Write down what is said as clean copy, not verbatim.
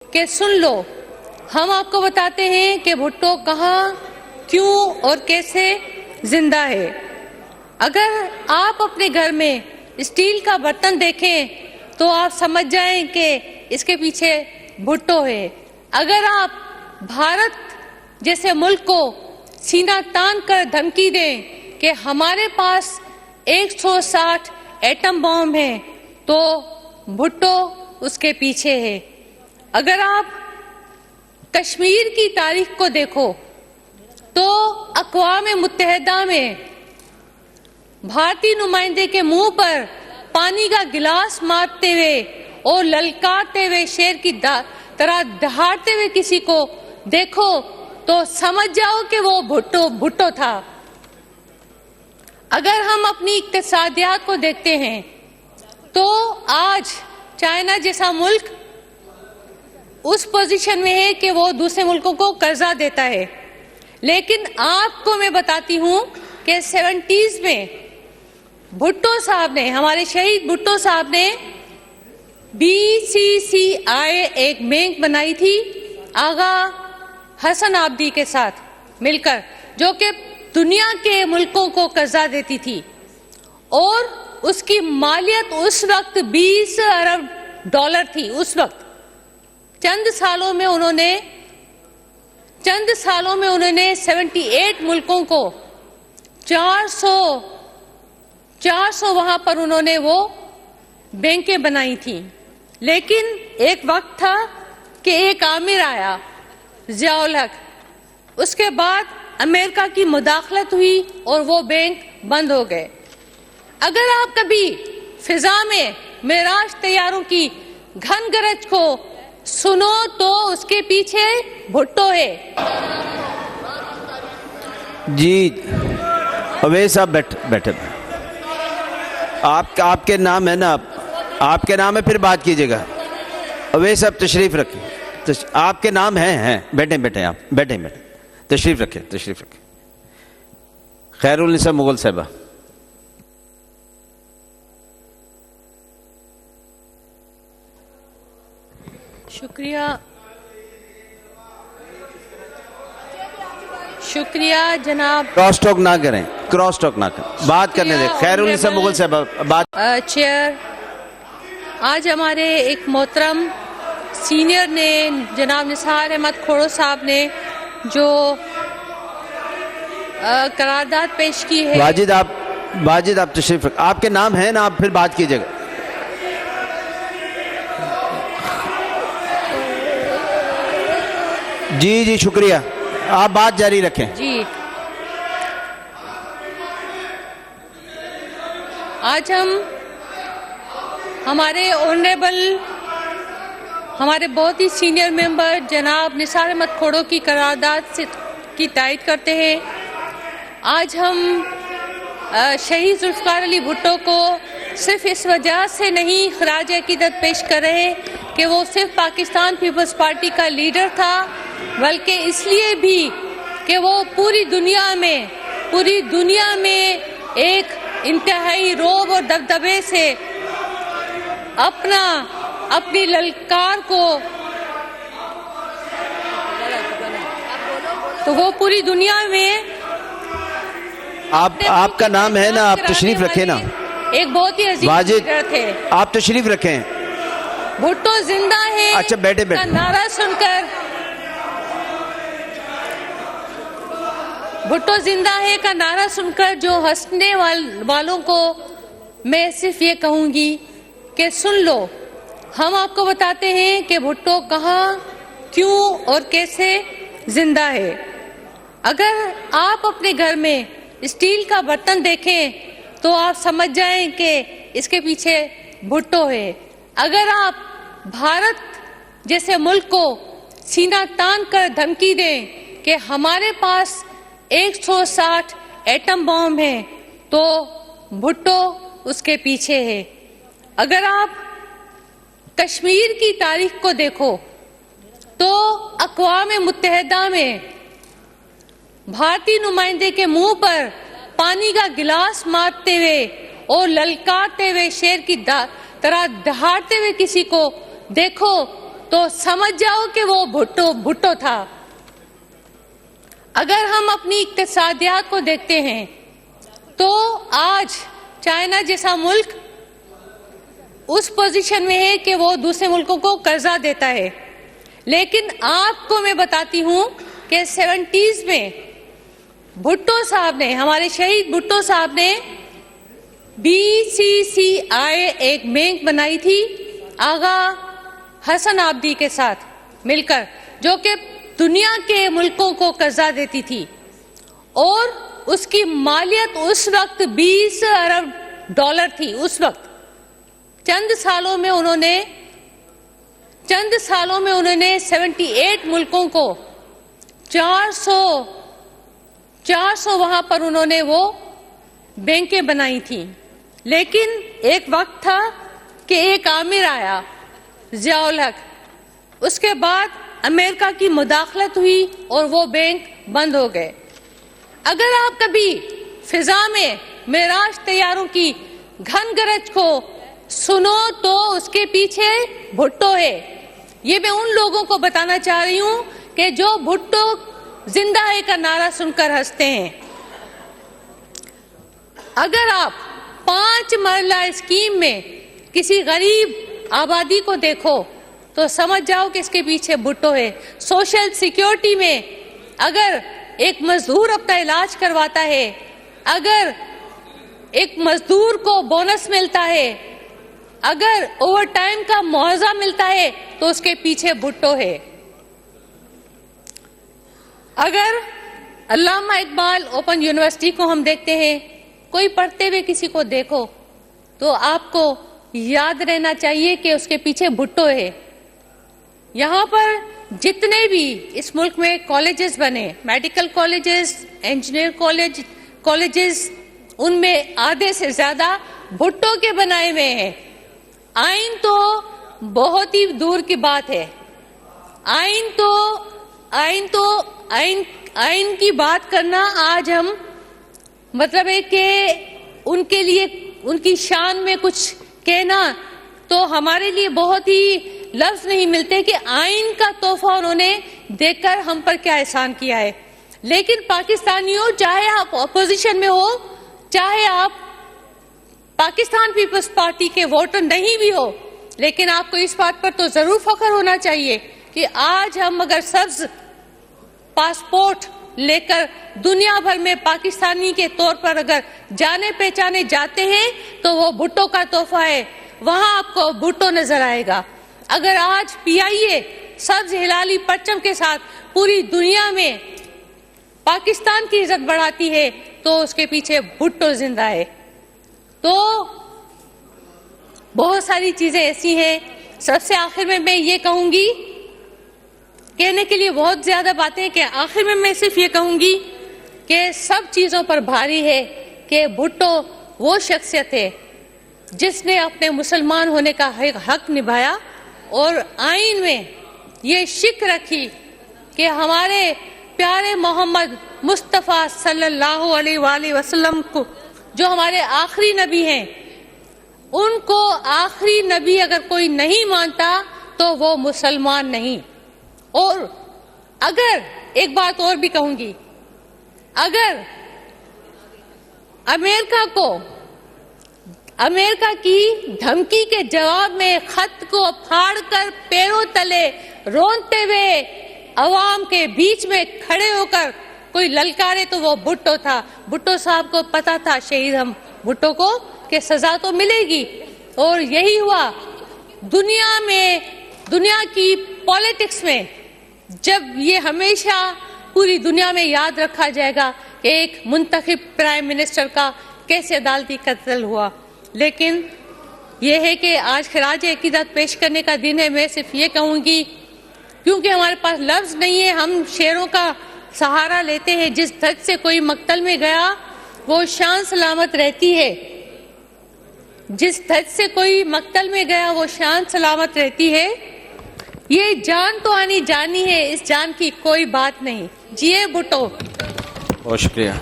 کہ سن لو، ہم آپ کو بتاتے ہیں کہ بھٹو کہاں، کیوں اور کیسے زندہ ہے۔ اگر آپ اپنے گھر میں اسٹیل کا برتن دیکھیں تو آپ سمجھ جائیں کہ اس کے پیچھے بھٹو ہے۔ اگر آپ بھارت جیسے ملک کو سینہ تان کر دھمکی دیں کہ ہمارے پاس 160 ایٹم بم ہیں تو بھٹو اس کے پیچھے ہے۔ اگر آپ کشمیر کی تاریخ کو دیکھو تو اقوام متحدہ میں بھارتی نمائندے کے منہ پر پانی کا گلاس مارتے ہوئے اور للکارتے ہوئے شیر کی طرح دہاڑتے ہوئے کسی کو دیکھو تو سمجھ جاؤ کہ وہ بھٹو تھا۔ اگر ہم اپنی اقتصادیات کو دیکھتے ہیں تو آج چائنا جیسا ملک اس پوزیشن میں ہے کہ وہ دوسرے ملکوں کو قرضہ دیتا ہے، لیکن آپ کو میں بتاتی ہوں کہ 70s میں بھٹو صاحب نے، ہمارے شہید بھٹو صاحب نے BCCI ایک بینک بنائی تھی آغا حسن آبدی کے ساتھ مل کر، جو کہ دنیا کے ملکوں کو قرضہ دیتی تھی، اور اس کی مالیت اس وقت $20 ارب تھی۔ اس وقت چند سالوں میں انہوں نے 78 ملکوں کو 400 وہاں پر انہوں نے وہ بینکیں بنائی تھیں۔ لیکن ایک وقت تھا کہ ایک آمر آیا، ضیاء الحق، اس کے بعد امریکہ کی مداخلت ہوئی اور وہ بینک بند ہو گئے۔ اگر آپ کبھی فضا میں معراج طیاروں کی گھن گرج کو سنو تو اس کے پیچھے بھٹو ہے۔ جی اویس صاحب بیٹھے، آپ کے نام ہے نا، آپ کے نام ہے، پھر بات کیجئے گا۔ اویس صاحب تشریف رکھیں، آپ کے نام ہیں، بیٹھیں آپ، بیٹھیں تشریف رکھیں۔ خیر النساء مغل صاحبہ۔ شکریہ جناب۔ کراس ٹاک نہ کریں، بات کرنے دیں۔ خیر النساء مغل صاحبہ بات۔ چیئر، آج ہمارے ایک محترم سینئر نے، جناب نثار احمد کھوڑو صاحب نے جو قرارداد پیش کی ہے۔ واجد آپ تشریف رکھیں، آپ کے نام ہیں نا، آپ پھر بات کیجئے گا۔ جی شکریہ، آپ بات جاری رکھیں۔ جی، آج ہمارے بہت ہی سینئر ممبر جناب نثار احمد کھوڑو کی قرارداد کی تائید کرتے ہیں۔ آج ہم شہید ذوالفقار علی بھٹو کو صرف اس وجہ سے نہیں خراج عقیدت پیش کر رہے کہ وہ صرف پاکستان پیپلز پارٹی کا لیڈر تھا، بلکہ اس لیے بھی کہ وہ پوری دنیا میں ایک انتہائی رعب اور دبدبے سے اپنی للکار کو، تو وہ پوری دنیا میں آپ کا نام ہے نا، آپ تشریف رکھیں نا، ایک بہت ہی عظیم لیڈر تھے۔ آپ تشریف رکھیں۔ بھٹو زندہ ہے اچھا بیٹھے کا نعرہ سن کر، بھٹو زندہ ہے کا نعرہ سن کر جو ہنسنے والوں کو میں صرف یہ کہوں گی کہ سن لو، ہم آپ کو بتاتے ہیں کہ بھٹو کہاں، کیوں اور کیسے زندہ ہے۔ اگر آپ اپنے گھر میں اسٹیل کا برتن دیکھیں تو آپ سمجھ جائیں کہ اس کے پیچھے بھٹو ہے۔ اگر آپ بھارت جیسے ملک کو سینہ تان کر دھمکی دیں کہ ہمارے پاس 160 ایٹم بم ہیں تو بھٹو اس کے پیچھے ہے۔ اگر آپ کشمیر کی تاریخ کو دیکھو تو اقوام متحدہ میں بھارتی نمائندے کے منہ پر پانی کا گلاس مارتے ہوئے اور للکارتے ہوئے شیر کی طرح دہاڑتے ہوئے کسی کو دیکھو तो समझ जाओ कि वो भुट्टो था। अगर हम अपनी इक्तिसादियात को देखते हैं तो आज चाइना जैसा मुल्क उस पोजीशन में है कि वो दूसरे मुल्कों को कर्जा देता है, लेकिन आपको मैं बताती हूं कि 70s में भुट्टो साहब ने, हमारे शहीद भुट्टो साहब ने BCCI एक बैंक बनाई थी आगा हसन आबदी के साथ मिलकर, जो कि दुनिया के मुल्कों को कर्जा देती थी, और उसकी मालियत उस वक्त 20 अरब डॉलर थी। उस वक्त चंद सालों में उन्होंने 78 मुल्कों को 400 वहां पर उन्होंने वो बैंकें बनाई थी। लेकिन एक वक्त था कि एक आमिर आया, ज़ियाउल हक, उसके बाद अमेरिका की मुदाखलत हुई और वो बैंक बंद हो गए। अगर आप कभी फिजा में मेराज तैयारों की घन गरज को सुनो तो उसके पीछे भुट्टो है। ये मैं उन लोगों को बताना चाह रही हूं कि जो भुट्टो जिंदा है का नारा सुनकर हंसते हैं। अगर आप 5 मरला स्कीम में किसी गरीब आबादी को देखो तो समझ जाओ कि इसके पीछे भुट्टो है। सोशल सिक्योरिटी में अगर एक मजदूर अपना इलाज करवाता है, अगर एक मजदूर को बोनस मिलता है, अगर ओवर टाइम का मुआवजा मिलता है तो उसके पीछे भुट्टो है। अगर अल्लामा इकबाल ओपन यूनिवर्सिटी को हम देखते हैं, कोई पढ़ते हुए किसी को देखो तो आपको याद रहना चाहिए कि उसके पीछे भुट्टो है। यहाँ पर जितने भी इस मुल्क में कॉलेजेस बने, मेडिकल कॉलेजेस, इंजीनियर कॉलेजेस, उनमें आधे से ज्यादा भुट्टो के बनाए हुए हैं। आइन तो बहुत ही दूर की बात है। आइन की बात करना आज हम मतलब है कि उनके लिए उनकी शान में कुछ कहना तो हमारे लिए बहुत ही लफ्ज नहीं मिलते कि आइन का तोहफा उन्होंने देकर हम पर क्या एहसान किया है। लेकिन पाकिस्तानियों, चाहे आप अपोजिशन में हो, चाहे आप पाकिस्तान पीपल्स पार्टी के वोटर नहीं भी हो, लेकिन आपको इस बात पर तो जरूर फख्र होना चाहिए कि आज हम अगर सब्ज पासपोर्ट लेकर दुनिया भर में पाकिस्तानी के तौर पर अगर जाने पहचाने जाते हैं तो वो भुट्टो का तोहफा है। वहां आपको भुट्टो नजर आएगा। अगर आज PIA सब्ज हिलाली परचम के साथ पूरी दुनिया में पाकिस्तान की इज्जत बढ़ाती है तो उसके पीछे भुट्टो जिंदा है। तो बहुत सारी चीजें ऐसी हैं। सबसे आखिर में मैं ये कहूंगी, कहने के लिए बहुत ज्यादा बातें कि आखिर में मैं सिर्फ ये कहूंगी कि सब चीजों पर भारी है कि भुट्टो वो शख्सियत है जिसने अपने मुसलमान होने का हक निभाया और आइन में ये शिक रखी कि हमारे प्यारे मोहम्मद मुस्तफ़ा सल्लल्लाहु अलैहि वसल्लम को, जो हमारे आखिरी नबी हैं, उनको आखिरी नबी अगर कोई नहीं मानता तो वो मुसलमान नहीं। और अगर एक बात और भी कहूंगी, अगर अमेरिका की धमकी के जवाब में खत को फाड़कर पैरों तले रोनते हुए अवाम के बीच में खड़े होकर कोई ललकारे तो वो भुट्टो था। भुट्टो साहब को पता था, शहीद हम भुट्टो को, कि सजा तो मिलेगी। और यही हुआ दुनिया की पॉलिटिक्स में। जब ये हमेशा पूरी दुनिया में याद रखा जाएगा कि एक मुंतखब प्राइम मिनिस्टर का कैसे अदालती कत्ल हुआ। लेकिन यह है कि आज खराज अकीदत पेश करने का दिन है। मैं सिर्फ ये कहूंगी, क्योंकि हमारे पास लफ्ज नहीं है, हम शेरों का सहारा लेते हैं। जिस धज से कोई मक्तल में गया वो शान सलामत रहती है। जिस धज से कोई मक्तल में गया वो शान सलामत रहती है। ये जान तो आनी जानी है, इस जान की कोई बात नहीं। जिए भुट्टो। बहुत शुक्रिया।